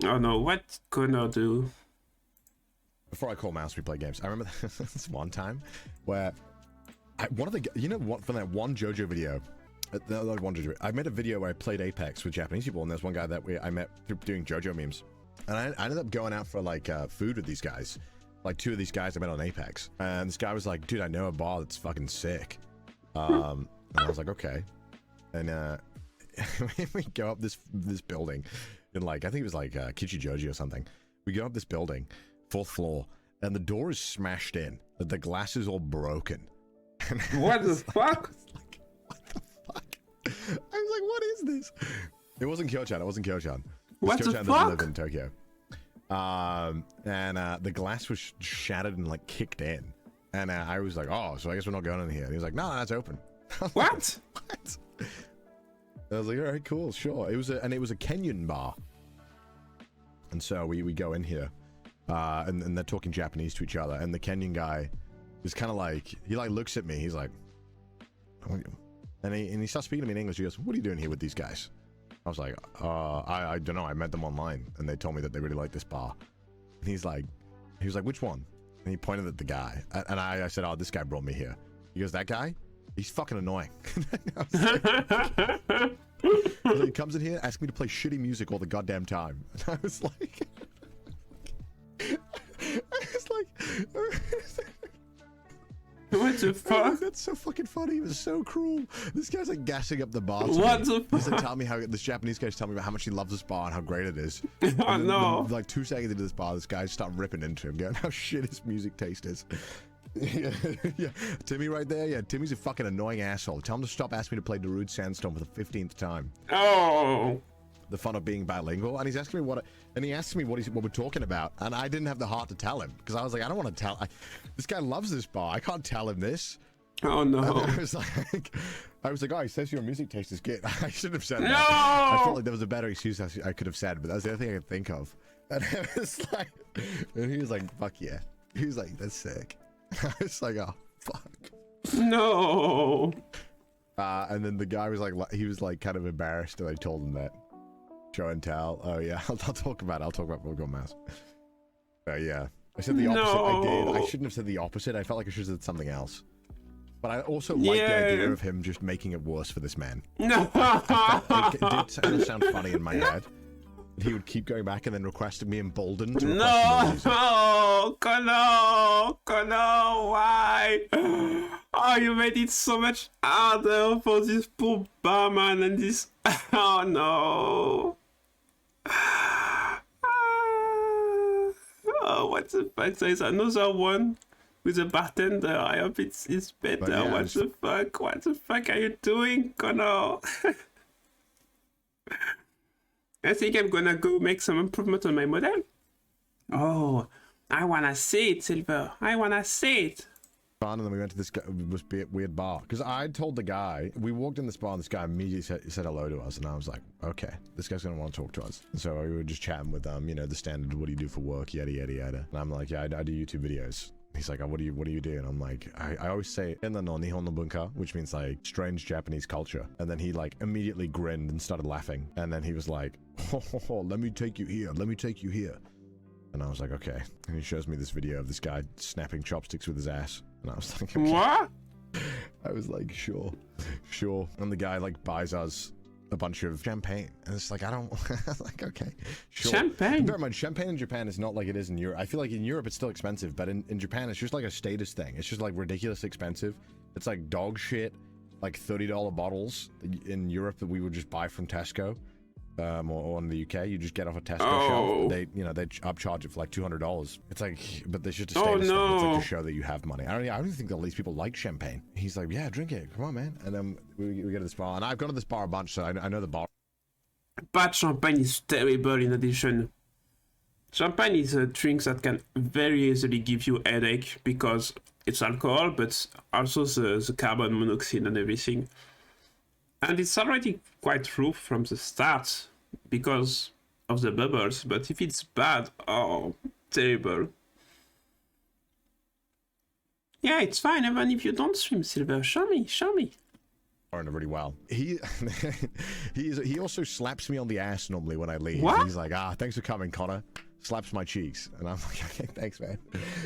Oh no, what Connor do? Before I call Mouse, we play games. I remember this one time where one of the, you know what, from that one JoJo video, I made a video where I played Apex with Japanese people, and there's one guy that I met through doing JoJo memes, and I ended up going out for like food with these guys, like two of these guys I met on Apex, and this guy was like, dude, I know a bar that's fucking sick, and I was like, okay, and we go up this building in, like, I think it was like Kichijoji or something. We go up this building, 4th floor, and the door is smashed in, the glass is all broken. What the fuck? I was like, what is this? It wasn't Kyo-chan. It wasn't Kyo-chan. What the Kyo-chan fuck? doesn't live in Tokyo. And the glass was shattered and like kicked in. And I was like, oh, so I guess we're not going in here. And he was like, no, that's open. What? What? I was like, all right, cool, sure. It was a Kenyan bar. And so we go in here, and they're talking Japanese to each other. And the Kenyan guy is kind of like, he like looks at me. He's like, and he starts speaking to me in English. He goes, what are you doing here with these guys? I was like, I don't know. I met them online, and they told me that they really like this bar. And he was like, which one? And he pointed at the guy. And I said, oh, this guy brought me here. He goes, that guy? He's fucking annoying. So he comes in here, asks me to play shitty music all the goddamn time. And I was like, What the fuck? that's so fucking funny. He was so cruel. This guy's like gassing up the bar. What the fuck? He's like telling me how this Japanese guy's telling me about how much he loves this bar and how great it is. Oh no! Like 2 seconds into this bar, this guy start ripping into him, going how shit his music taste is. Yeah, Timmy right there. Yeah, Timmy's a fucking annoying asshole. Tell him to stop asking me to play Darude Sandstorm for the 15th time. Oh! The fun of being bilingual, and he's asking me he asked me what we're talking about, and I didn't have the heart to tell him because I was like, I don't want to tell. This guy loves this bar. I can't tell him this. Oh no! And I was like, oh, he says your music taste is good. I shouldn't have said No! that. I felt like there was a better excuse I could have said, but that's the only thing I could think of. And I was like, and he was like, fuck yeah. He was like, that's sick. I was like, oh fuck. No! And then the guy was like, he was like kind of embarrassed that I told him that. Show and tell. Oh yeah, I'll talk about Pokemon Mouse. Yeah, I said the opposite. No. I did. I shouldn't have said the opposite. I felt like I should have said something else. But I also like the idea of him just making it worse for this man. No! It did kind of sound funny in my head. He would keep going back and then requesting me emboldened to request more music. No! Connor, why? Oh, you made it so much harder for this poor barman and this. Oh no! Oh, what the fuck? There's another one with a bartender. I hope it's better. Yeah, What the fuck? What the fuck are you doing, Connor? I think I'm gonna go make some improvement on my model. Oh, I wanna see it, Silver. I wanna see it. And then we went to this weird bar because I told the guy, we walked in this bar and this guy immediately said hello to us, and I was like, okay, this guy's gonna want to talk to us. And so we were just chatting with the standard, what do you do for work, yada yada yada. And I'm like, yeah, I do YouTube videos. He's like, oh, what do you do? And I'm like, I always say "en no Nihon no bunka," which means like strange Japanese culture. And then he like immediately grinned and started laughing. And then he was like, oh, let me take you here. Let me take you here. And I was like, okay. And he shows me this video of this guy snapping chopsticks with his ass. And I was like, okay. What? I was like, sure. And the guy like buys us a bunch of champagne. And it's like, I don't, like, okay, sure. Champagne? Bear in mind, champagne in Japan is not like it is in Europe. I feel like in Europe it's still expensive, but in Japan it's just like a status thing. It's just like ridiculously expensive. It's like dog shit, like $30 bottles in Europe that we would just buy from Tesco. Or in the UK, you just get off a Tesco shelf. They upcharge it for like $200. It's like, but there's just a status thing. It's like to show that you have money. I don't think that these people like champagne. He's like, yeah, drink it. Come on, man. And then we go to this bar, and I've gone to this bar a bunch, so I know the bar. Bad champagne is terrible in addition. Champagne is a drink that can very easily give you a headache because it's alcohol, but also the carbon monoxide and everything. And it's already quite rough from the start because of the bubbles, but if it's bad, oh, terrible. Yeah, it's fine, even if you don't swim, Silver. Show me. really well. He he also slaps me on the ass normally when I leave. What? He's like, thanks for coming, Connor. Slaps my cheeks, and I'm like, okay, thanks, man.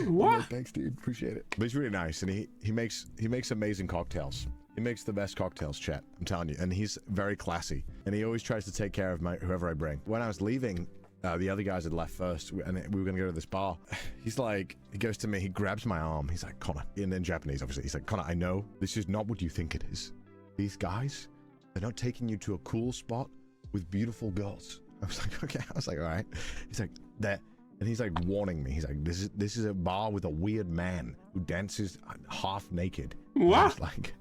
What? I'm like, thanks, dude. Appreciate it. But he's really nice, and he makes amazing cocktails. He makes the best cocktails, chat. I'm telling you, and he's very classy, and he always tries to take care of whoever I bring. When I was leaving, the other guys had left first, and we were gonna go to this bar. He's like, he goes to me, he grabs my arm. He's like, Connor, in Japanese, obviously. He's like, Connor, I know this is not what you think it is. These guys, they're not taking you to a cool spot with beautiful girls. I was like, okay. I was like, all right. He's like, that, and he's like warning me. He's like, this is a bar with a weird man who dances half naked. What? I was like,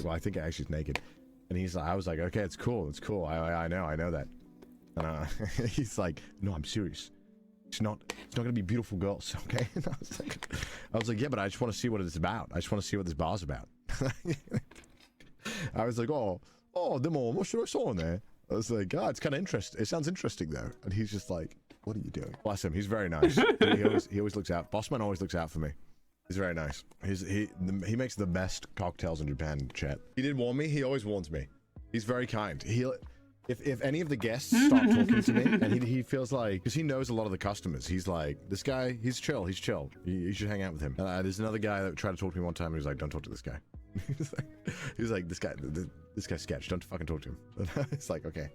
well, I think actually he's naked. And he's like, I was like, okay, it's cool. I know that. And he's like, no, I'm serious. It's not gonna be beautiful girls, okay? And I was like, yeah, but I just want to see what it's about. I just want to see what this bar's about. I was like, oh, demo, what should I saw in there? I was like, it's kind of interesting. It sounds interesting though. And he's just like, what are you doing? Bless him. He's very nice. he always looks out. Bossman always looks out for me. He's very nice. He makes the best cocktails in Japan, chat. He did warn me. He always warns me. He's very kind. If any of the guests start talking to me, and he feels like, because he knows a lot of the customers, he's like, this guy, he's chill. You should hang out with him. There's another guy that tried to talk to me one time, and he was like, don't talk to this guy. He was like, this guy's sketch. Don't fucking talk to him. It's like, okay.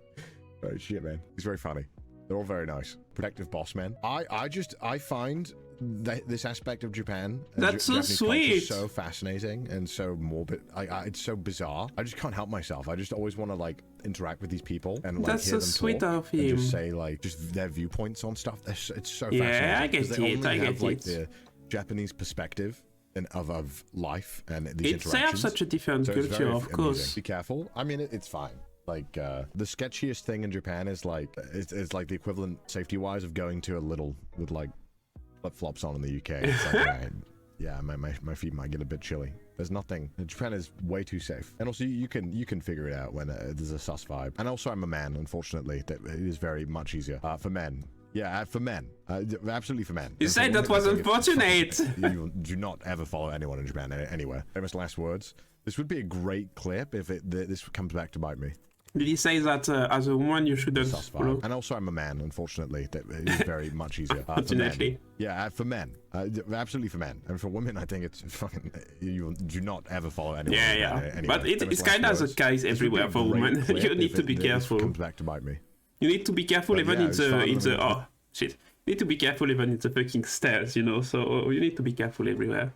All right, shit, man. He's very funny. They're all very nice. Protective boss man. I find that this aspect of Japan, that's so Japanese sweet, culture, so fascinating and so morbid. It's so bizarre. I just can't help myself. I just always want to like interact with these people and like that's hear so them sweet talk of and him. just say like just their viewpoints on stuff. It's so Yeah, fascinating. I get 'Cause they it, only I have get like it. the Japanese perspective and of life and these It's interactions. such a different So it's culture, very of course. amusing. Be careful. I mean, it's fine. Like the sketchiest thing in Japan is like it's like the equivalent safety-wise of going to a little with like flip-flops on in the UK. It's like, right, yeah, my feet might get a bit chilly. There's nothing. Japan is way too safe, and also you can figure it out when there's a sus vibe. And also, I'm a man, unfortunately. That it is very much easier for men. Yeah, for men. Absolutely for men. You said that was unfortunate. You do not ever follow anyone in Japan anywhere. Famous last words. This would be a great clip if this comes back to bite me. Did he say that as a woman you shouldn't follow? And also, I'm a man, unfortunately. That is very much easier. Unfortunately. Yeah, for men. Absolutely for men. And for women, I think it's fucking... You do not ever follow anyone. Yeah. Anywhere. But it's kind of the case everywhere for women. You need to be careful. Comes back to bite me. You need to be careful even in the... fun. Oh, shit. You need to be careful even in the fucking stairs, you know? So you need to be careful everywhere.